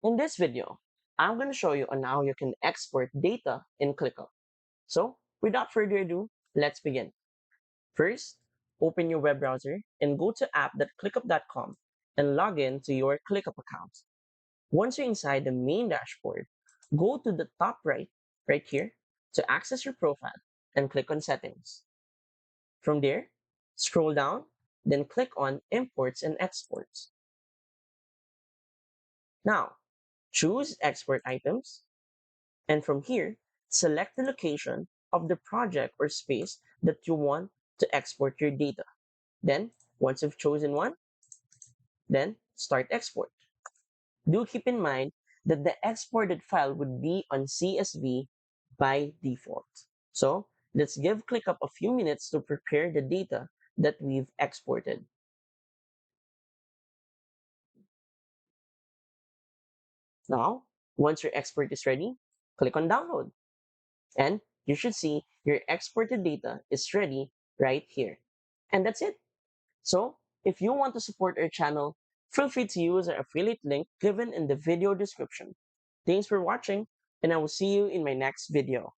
In this video, I'm going to show you on how you can export data in ClickUp. So, without further ado, let's begin. First, open your web browser and go to app.clickup.com and log in to your ClickUp account. Once you're inside the main dashboard, go to the top right here, to access your profile and click on Settings. From there, scroll down, then click on Imports and Exports. Now, choose Export Items, and from here, select the location of the project or space that you want to export your data. Then, once you've chosen one, then start export. Do keep in mind that the exported file would be on CSV by default. So, let's give ClickUp a few minutes to prepare the data that we've exported. Now, once your export is ready, click on Download. And you should see your exported data is ready right here. And that's it. So if you want to support our channel, feel free to use our affiliate link given in the video description. Thanks for watching, and I will see you in my next video.